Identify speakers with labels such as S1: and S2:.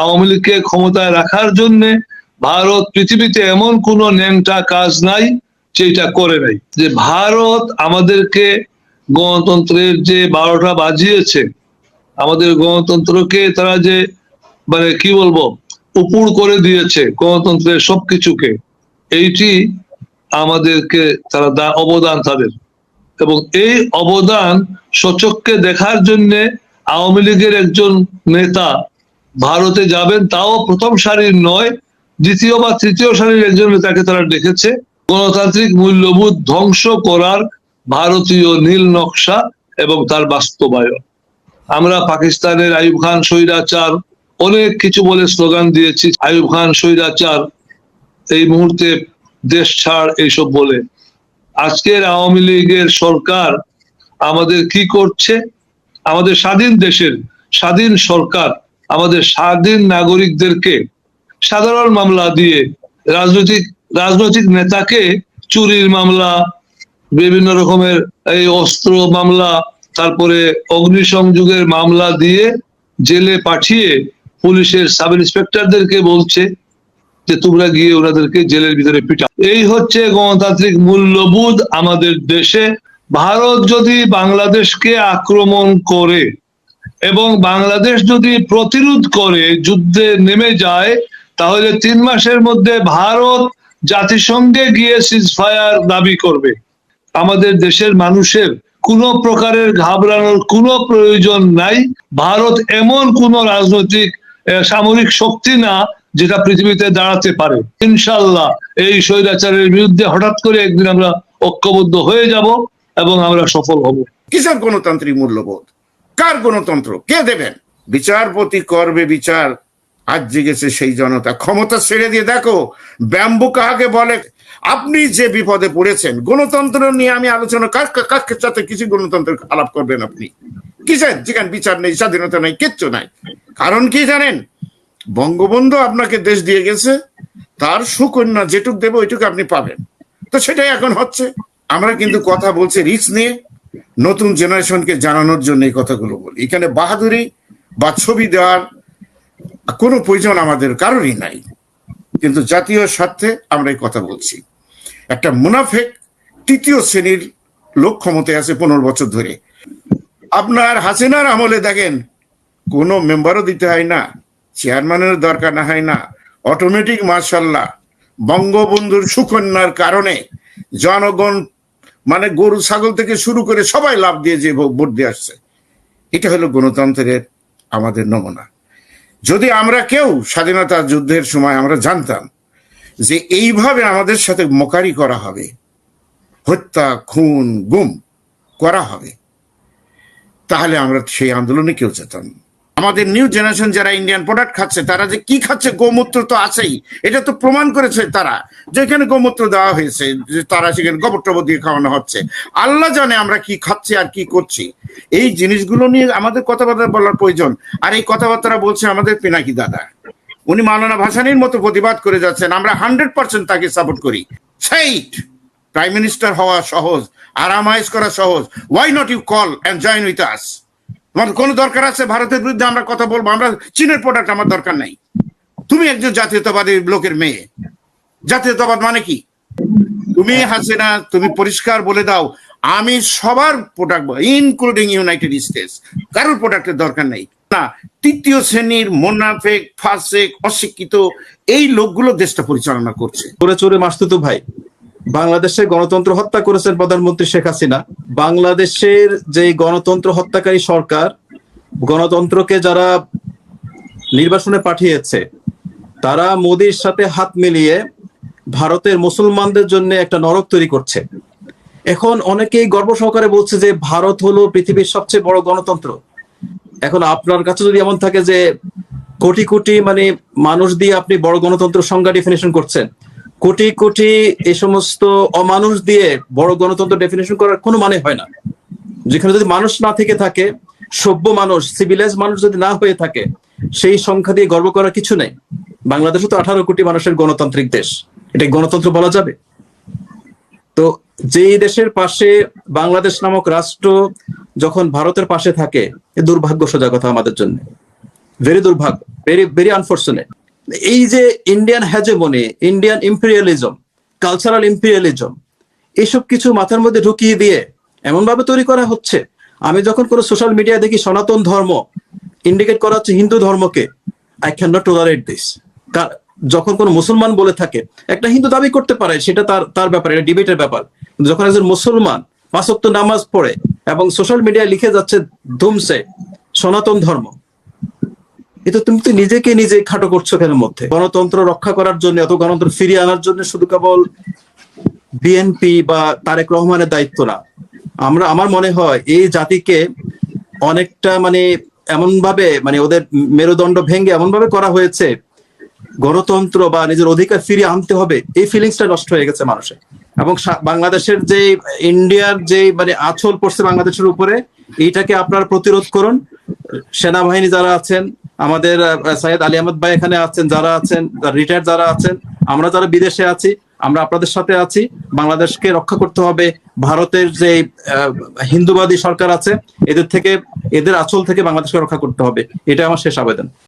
S1: আওয়ামী লীগকে ক্ষমতায় রাখার জন্য ভারত পৃথিবীতে এমন কোন ন্যাংটা কাজ নাই যেটা করে নাই। যে ভারত আমাদেরকে গণতন্ত্রের যে 12টা বাজিয়েছে, আমাদের গণতন্ত্রকে তারা যে মানে কি বলবো উপুড় করে দিয়েছে গণতন্ত্রের সবকিছুকে, এইটি আমাদেরকে তারা অবদান তাদের, এবং এই অবদান সচক্ষে দেখার জন্য আওয়ামী লীগের একজন নেতা ভারতে যাবেন, তাও প্রথম সারির নয়, দ্বিতীয় বা তৃতীয় সারির একজন নেতাকে তারা ডেকেছে গণতান্ত্রিক মূল্যবোধ ধ্বংস করার ভারতীয় নীল নকশা এবং তার বাস্তবায়ন। আমরা পাকিস্তানের আইয়ুব খান স্বৈরাচার অনেক কিছু বলে স্লোগান দিয়েছি, আইয়ুব খান স্বৈরাচার, এই মুহূর্তে দেশ ছাড়, এইসব বলে। আজকের আওয়ামী লীগের সরকার আমাদের কি করছে? আমাদের স্বাধীন দেশের স্বাধীন সরকার আমাদের স্বাধীন নাগরিকদেরকে সাধারণ মামলা দিয়ে, রাজনৈতিক নেতাকে চুরির মামলা, বিভিন্ন রকমের এই অস্ত্র মামলা, তারপরে অগ্নিসংযোগের মামলা দিয়ে জেলে পাঠিয়ে পুলিশের সাব ইন্সপেক্টরদেরকে বলছে যে তোমরা গিয়ে ওনাদেরকে জেলের ভিতরে পিটা। এই হচ্ছে গণতান্ত্রিক মূল্যবোধ আমাদের দেশে। ভারত যদি বাংলাদেশকে আক্রমণ করে এবং বাংলাদেশ যদি প্রতিরোধ করে, যুদ্ধে নেমে যায়, তাহলে 3 মাসের মধ্যে ভারত জাতিসংঘে গিয়ে সিজফায়ার দাবি করবে। আমাদের দেশের মানুষের কোনো প্রকারের ঘাবড়ানোর কোনো প্রয়োজন নাই। ভারত এমন কোন রাজনৈতিক সামরিক শক্তি না যেটা পৃথিবীতে দাঁড়াতে পারে। ইনশাল্লাহ এই স্বৈরাচারের বিরুদ্ধে হঠাৎ করে একদিন আমরা ঐক্যবদ্ধ হয়ে যাব এবং আমরা সফল হব।
S2: কিসের গণতান্ত্রিক মূল্যবোধ? কার গণতন্ত্র? কে দেবেন? বিচারপতি করবে বিচার। আজ জেগেছে সেই জনতা। ক্ষমতা ছেড়ে দিয়ে দেখো ব্যাম্বু কাহাকে বলে। আপনি যে বিপদে পড়েছেন, গণতন্ত্র নিয়ে আমি আলোচনা কাকে সাথে কিছু গণতন্ত্র আলাপ করবেন আপনি? কিসের? যেখানে বিচার নেই, স্বাধীনতা নেই, কিচ্ছু নাই। কারণ কি জানেন? বঙ্গবন্ধু আপনাকে দেশ দিয়ে গেছে, তার সুকন্যা যেটুক দেবে ওইটুকু আপনি পাবেন। তো সেটাই এখন হচ্ছে। আমরা কিন্তু কথা বলছি রিস্ক নিয়ে, নতুন জেনারেশনকে জানানোর জন্য এই কথাগুলো বলি। এখানে বাহাদুরি বা ছবি দেওয়ার কোনো প্রয়োজন আমাদের কারোরই নাই, কিন্তু জাতীয় স্বার্থে আমরা এই কথা বলছি। একটা মুনাফেক তৃতীয় শ্রেণীর লোক ক্ষমতায় আছে 15 বছর ধরে। আপনার হাসিনার আমলে দেখেন কোনো মেম্বারও দিতে হয় না, চেয়ারম্যানের দরকার না হয় না, অটোমেটিক মার্শাল্লাহ বঙ্গবন্ধুর সুকন্যার কারণে জনগণ মানে গরু ছাগল থেকে শুরু করে সবাই লাভ দিয়ে যে ভোট দিয়ে আসছে। এটা হলো গণতন্ত্রের আমাদের নমুনা। যদি আমরা কেউ স্বাধীনতা যুদ্ধের সময় আমরা জানতাম যে এইভাবে আমাদের সাথে মোকারি করা হবে, হত্যা খুন গুম করা হবে, তাহলে আমরা সেই আন্দোলনে কেউ যেতাম। আমাদের নিউ জেনারেশন যারা ইন্ডিয়ান প্রোডাক্ট খাচ্ছে, তারা যে কি খাচ্ছে, গোমূত্র তো আছেই, এটা তো প্রমাণ করেছে তারা, যেখানে গোমূত্র দেওয়া হয়েছে যে তারা সেখানে গোবর টবর দিয়ে খাওয়ানো হচ্ছে। আল্লাহ জানে আমরা কি খাচ্ছি আর কি করছি। এই জিনিসগুলো নিয়ে আমাদের কথাবার্তা বলার প্রয়োজন। আর এই কথাবার্তা বলছে আমাদের পিনাকি দাদা, উনি মাওলানা ভাসানীর মতো প্রতিবাদ করে যাচ্ছেন। আমরা 100% তাকে সাপোর্ট করি। সেইট প্রাইম মিনিস্টার হওয়া সহজ, আরামাইজ করা সহজ। Why not you call and join with us? তোমার কোনো দরকার আছে ভারতের বিরুদ্ধে আমরা কথা বলবো? আমরা চীনের প্রোডাক্ট আমার দরকার নাই। তুমি একজন জাতীয়তাবাদী লোকের মেয়ে। জাতীয়তাবাদ মানে কি? তুমি হাসিনা, তুমি পরিষ্কার বলে দাও আমি সবার প্রোডাক্ট, ইনক্লুডিং ইউনাইটেড স্টেটস, কারোর প্রোডাক্টের দরকার নেই। না, তৃতীয় শ্রেণীর মোনাফেক, ফাসেক, অশিক্ষিত এই লোকগুলো দেশটা পরিচালনা করছে।
S3: চোরে চোরে মাসতুতো ভাই, বাংলাদেশে গণতন্ত্র হত্যা করেছেন প্রধানমন্ত্রী শেখ হাসিনা। বাংলাদেশের যে গণতন্ত্র হত্যাকারী সরকার, গণতন্ত্রকে যারা নির্বাসনে পাঠিয়েছে, তারা মোদির সাথে হাত মিলিয়ে ভারতের মুসলমানদের জন্য একটা নরক তৈরি করছে। এখন অনেকেই গর্ব সহকারে বলছে যে ভারত হলো পৃথিবীর সবচেয়ে বড় গণতন্ত্র। এখন আপনার কাছে যদি এমন থাকে যে কোটি কোটি মানে মানুষ দিয়ে আপনি বড় গণতন্ত্র সংজ্ঞা ডেফিনেশন করছেন, কোটি কোটি এই সমস্ত অমানুষ দিয়ে বড় গণতন্ত্র ডেফিনেশন করার কোনো মানে হয় না। যেখানে যদি মানুষ না থেকে থাকে, সভ্য মানুষ, সিভিলাইজ মানুষ যদি না হয়ে থাকে, সেই সংখ্যা দিয়ে গর্ব করার কিছু নেই। বাংলাদেশে তো 18 কোটি মানুষের গণতান্ত্রিক দেশ, এটা গণতন্ত্র বলা যাবে? তো যেই দেশের পাশে বাংলাদেশ নামক রাষ্ট্র যখন ভারতের পাশে থাকে, এ দুর্ভাগ্য সোজা কথা আমাদের জন্য। ভেরি দুর্ভাগ্য, ভেরি ভেরি আনফর্চুনেট। এই যে Indian hegemony, Indian imperialism, cultural imperialism, এইসব কিছু মাথার মধ্যে ঢুকিয়ে দিয়ে এমন ভাবে তৈরি করা হচ্ছে। আমি যখন কোনো সোশ্যাল মিডিয়া দেখি সনাতন ধর্ম ইন্ডিকেট করা হচ্ছে হিন্দু ধর্মকে, I can not tolerate this. যখন কোনো মুসলমান বলে থাকে, একটা হিন্দু দাবি করতে পারে, সেটা তার ব্যাপার, এটা ডিবেটের ব্যাপার। কিন্তু যখন একজন মুসলমান 5 ওয়াক্ত নামাজ পড়ে এবং সোশ্যাল মিডিয়ায় লিখে যাচ্ছে ধুমসে সনাতন ধর্ম, এটা তুমি তো নিজেকে নিজে খাটো করছো কেন মধ্যে? গণতন্ত্র রক্ষা করার জন্য, এত গণতন্ত্র ফিরিয়ে আনার জন্য শুধু কেবল বিএনপি বা তারেক রহমানের দায়িত্ব না। আমার মনে হয় এই জাতিকে অনেকটা এমন ভাবে ওদের মেরুদণ্ড ভেঙে এমন ভাবে করা হয়েছে, গণতন্ত্র বা নিজের অধিকার ফিরিয়ে আনতে হবে, এই ফিলিংসটা নষ্ট হয়ে গেছে মানুষের। এবং বাংলাদেশের যে ইন্ডিয়ার যে আঁচল পড়ছে বাংলাদেশের উপরে, এইটাকে আপনারা প্রতিরোধ করুন। সেনাবাহিনী যারা আছেন, আমাদের সৈয়দ আলী আহমদ ভাই এখানে আছেন, যারা আছেন রিটায়ার্ড যারা আছেন, আমরা যারা বিদেশে আছি, আমরা আপনাদের সাথে আছি। বাংলাদেশকে রক্ষা করতে হবে। ভারতের যে হিন্দুবাদী সরকার আছে, এদের আঁচল থেকে বাংলাদেশকে রক্ষা করতে হবে। এটা আমার শেষ আবেদন।